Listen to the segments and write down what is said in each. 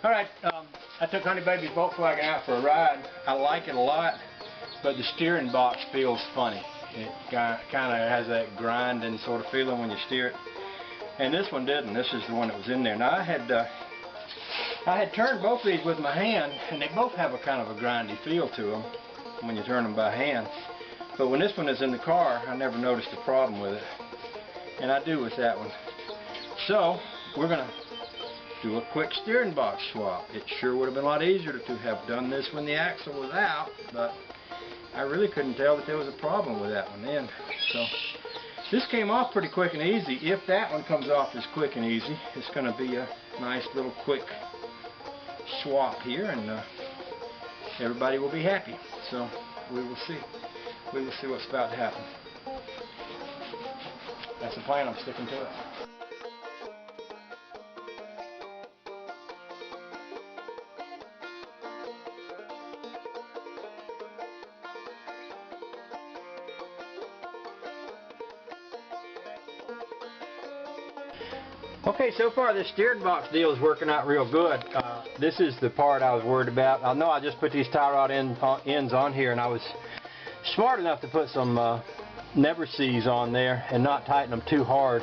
Alright, I took Honey Baby's Volkswagen out for a ride. I like it a lot, but the steering box feels funny. It kind of has that grinding sort of feeling when you steer it. And this one didn't. This is the one that was in there. Now I had turned both of these with my hand, and they both have a kind of a grindy feel to them when you turn them by hand. But when this one is in the car, I never noticed a problem with it. And I do with that one. So, we're going to do a quick steering box swap. It sure would have been a lot easier to have done this when the axle was out, but I really couldn't tell that there was a problem with that one then. So, this came off pretty quick and easy. If that one comes off as quick and easy, it's going to be a nice little quick swap here, and everybody will be happy. So, we will see. We will see what's about to happen. That's the plan. I'm sticking to it. Okay, so far this steering box deal is working out real good. This is the part I was worried about. I know I just put these tie rod ends on here, and I was smart enough to put some Never Sees on there and not tighten them too hard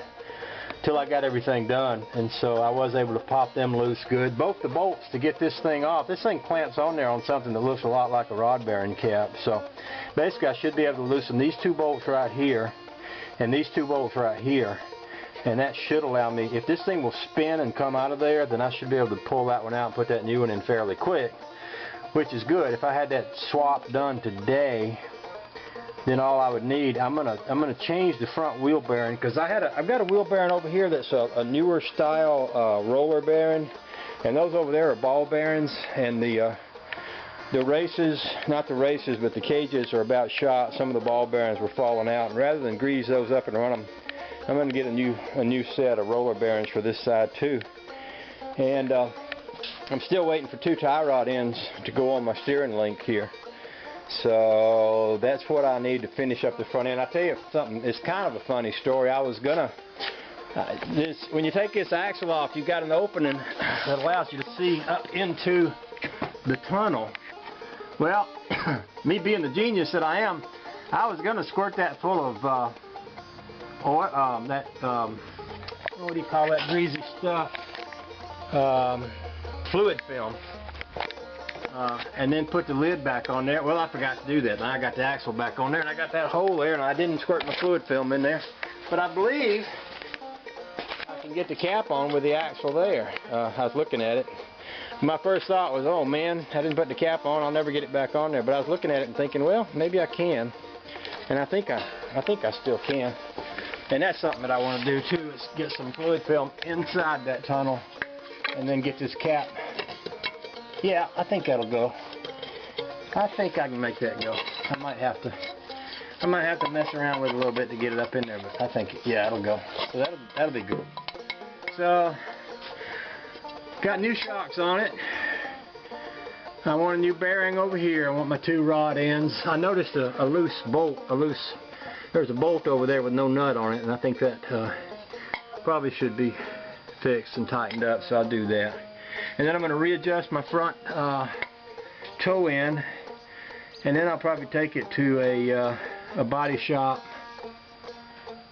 till I got everything done. And so I was able to pop them loose good. Both the bolts to get this thing off. This thing clamps on there on something that looks a lot like a rod bearing cap. So basically I should be able to loosen these two bolts right here and these two bolts right here. And that should allow me, if this thing will spin and come out of there, then I should be able to pull that one out and put that new one in fairly quick, which is good. If I had that swap done today, then all I would need, I'm gonna change the front wheel bearing, because I've got a wheel bearing over here that's a newer style roller bearing, and those over there are ball bearings, and the races, not the races, but the cages are about shot. Some of the ball bearings were falling out, and rather than grease those up and run them, I'm going to get a new set of roller bearings for this side too. And I'm still waiting for two tie rod ends to go on my steering link here. So that's what I need to finish up the front end. I'll tell you something, it's kind of a funny story. I was going to, when you take this axle off, you've got an opening that allows you to see up into the tunnel. Well, me being the genius that I am, I was going to squirt that full of what do you call that greasy stuff? Fluid film. And then put the lid back on there. Well, I forgot to do that. Now I got the axle back on there, and I got that hole there, and I didn't squirt my fluid film in there. But I believe I can get the cap on with the axle there. I was looking at it. My first thought was, oh man, I didn't put the cap on. I'll never get it back on there. But I was looking at it and thinking, well, maybe I can. And I think I still can. And that's something that I want to do too, is get some fluid film inside that tunnel and then get this cap. Yeah, I think that'll go. I think I can make that go. I might have to mess around with it a little bit to get it up in there, but I think, yeah, it'll go. So that'll be good. So, got new shocks on it. I want a new bearing over here. I want my two rod ends. I noticed a loose bolt, there's a bolt over there with no nut on it, and I think that probably should be fixed and tightened up, so I'll do that. And then I'm going to readjust my front toe end, and then I'll probably take it to a body shop,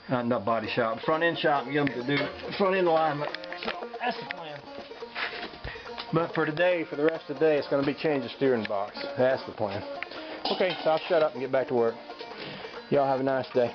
not body shop, front end shop, and get them to do front end alignment. So that's the plan. But for today, for the rest of the day, it's going to be change the steering box. That's the plan. Okay, so I'll shut up and get back to work. Y'all have a nice day.